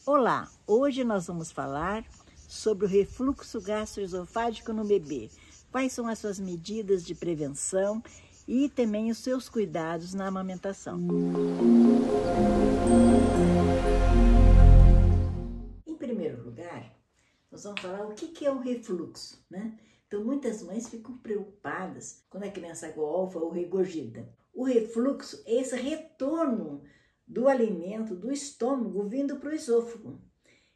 Olá, hoje nós vamos falar sobre o refluxo gastroesofágico no bebê. Quais são as suas medidas de prevenção e também os seus cuidados na amamentação. Em primeiro lugar, nós vamos falar o que é o refluxo, né? Então, muitas mães ficam preocupadas quando a criança golfa ou regurgita. O refluxo é esse retorno do alimento do estômago vindo para o esôfago.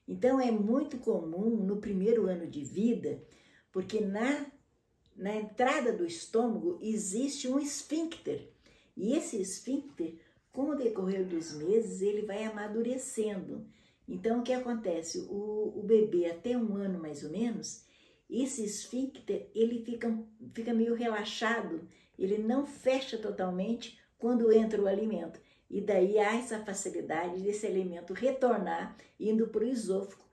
Então, é muito comum no primeiro ano de vida, porque na entrada do estômago existe um esfíncter. E esse esfíncter, com o decorrer dos meses, ele vai amadurecendo. Então, o que acontece? O bebê, até um ano mais ou menos, esse esfíncter, ele fica meio relaxado, ele não fecha totalmente quando entra o alimento. E daí há essa facilidade desse alimento retornar, indo para o esôfago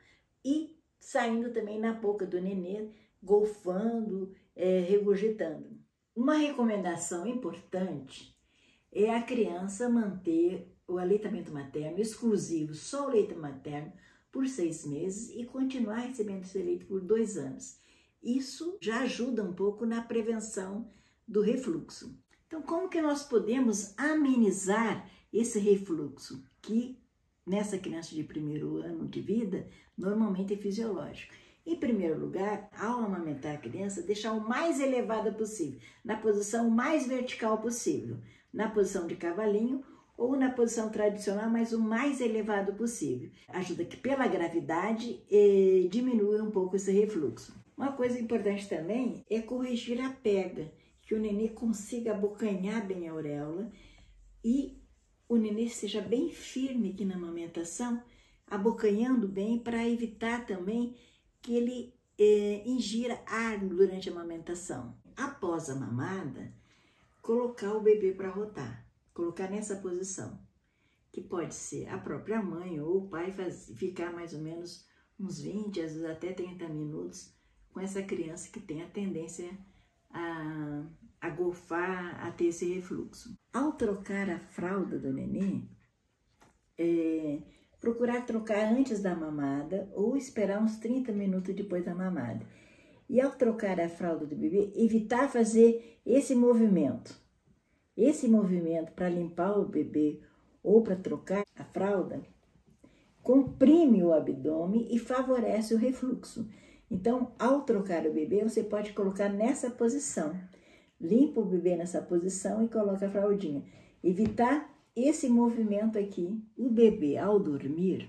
e saindo também na boca do nenê, golfando, regurgitando. Uma recomendação importante é a criança manter o aleitamento materno exclusivo, só o leite materno, por 6 meses e continuar recebendo esse leite por 2 anos. Isso já ajuda um pouco na prevenção do refluxo. Então, como que nós podemos amenizar esse refluxo, que nessa criança de primeiro ano de vida, normalmente é fisiológico? Em primeiro lugar, ao amamentar a criança, deixar o mais elevada possível, na posição mais vertical possível, na posição de cavalinho ou na posição tradicional, mas o mais elevado possível. Ajuda que pela gravidade diminua um pouco esse refluxo. Uma coisa importante também é corrigir a pega, que o nenê consiga abocanhar bem a auréola e o nenê seja bem firme aqui na amamentação, abocanhando bem para evitar também que ele ingira ar durante a amamentação. Após a mamada, colocar o bebê para rotar, colocar nessa posição, que pode ser a própria mãe ou o pai ficar mais ou menos uns 20, às vezes até 30 minutos com essa criança que tem a tendência a golfar, a ter esse refluxo. Ao trocar a fralda do nenê, procurar trocar antes da mamada ou esperar uns 30 minutos depois da mamada. E ao trocar a fralda do bebê, evitar fazer esse movimento. Esse movimento para limpar o bebê ou para trocar a fralda, comprime o abdômen e favorece o refluxo. Então, ao trocar o bebê, você pode colocar nessa posição. Limpa o bebê nessa posição e coloca a fraldinha. Evitar esse movimento aqui. O bebê, ao dormir,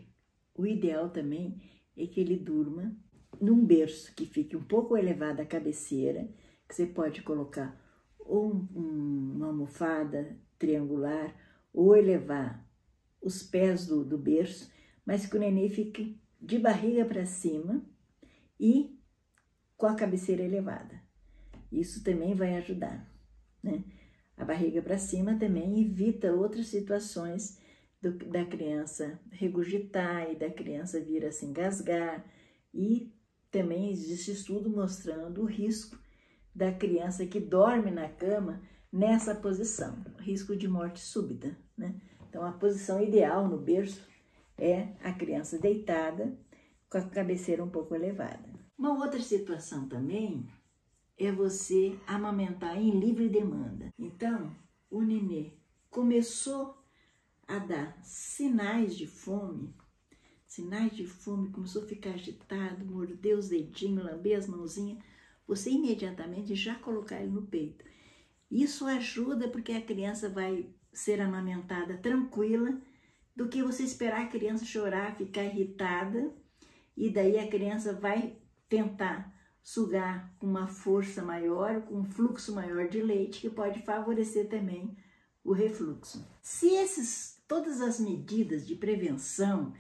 o ideal também é que ele durma num berço que fique um pouco elevado à cabeceira, que você pode colocar ou uma almofada triangular, ou elevar os pés do berço, mas que o nenê fique de barriga para cima e com a cabeceira elevada. Isso também vai ajudar, né? A barriga para cima também evita outras situações da criança regurgitar e da criança vir a se engasgar. E também existe estudo mostrando o risco da criança que dorme na cama nessa posição, risco de morte súbita, né? Então, a posição ideal no berço é a criança deitada com a cabeceira um pouco elevada. Uma outra situação também é você amamentar em livre demanda. Então, o nenê começou a dar sinais de fome, começou a ficar agitado, morder os dedinhos, lamber as mãozinhas, você imediatamente já colocar ele no peito. Isso ajuda porque a criança vai ser amamentada tranquila, do que você esperar a criança chorar, ficar irritada, e daí a criança vai tentar sugar com uma força maior, com um fluxo maior de leite, que pode favorecer também o refluxo. Se todas as medidas de prevenção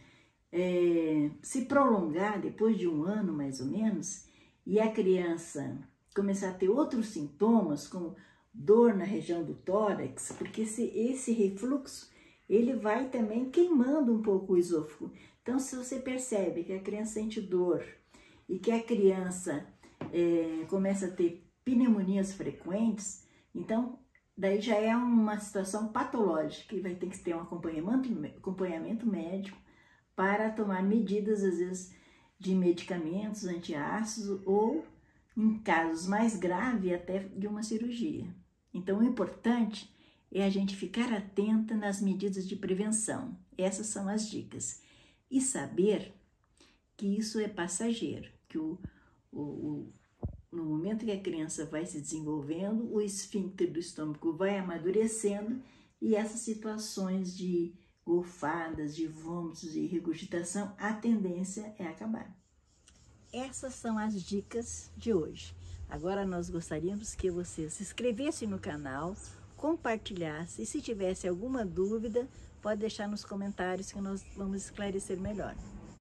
se prolongar depois de um ano mais ou menos, e a criança começar a ter outros sintomas, como dor na região do tórax, porque esse refluxo, ele vai também queimando um pouco o esôfago. Então, se você percebe que a criança sente dor e que a criança começa a ter pneumonias frequentes, então daí já é uma situação patológica, que vai ter que ter um acompanhamento médico para tomar medidas, às vezes, de medicamentos antiácidos ou, em casos mais graves, até de uma cirurgia. Então, o importante é a gente ficar atenta nas medidas de prevenção. Essas são as dicas. E saber que isso é passageiro, que no momento que a criança vai se desenvolvendo, o esfíncter do estômago vai amadurecendo e essas situações de golfadas, de vômitos e regurgitação, a tendência é acabar. Essas são as dicas de hoje. Agora nós gostaríamos que você se inscrevesse no canal, compartilhasse e se tivesse alguma dúvida, pode deixar nos comentários que nós vamos esclarecer melhor.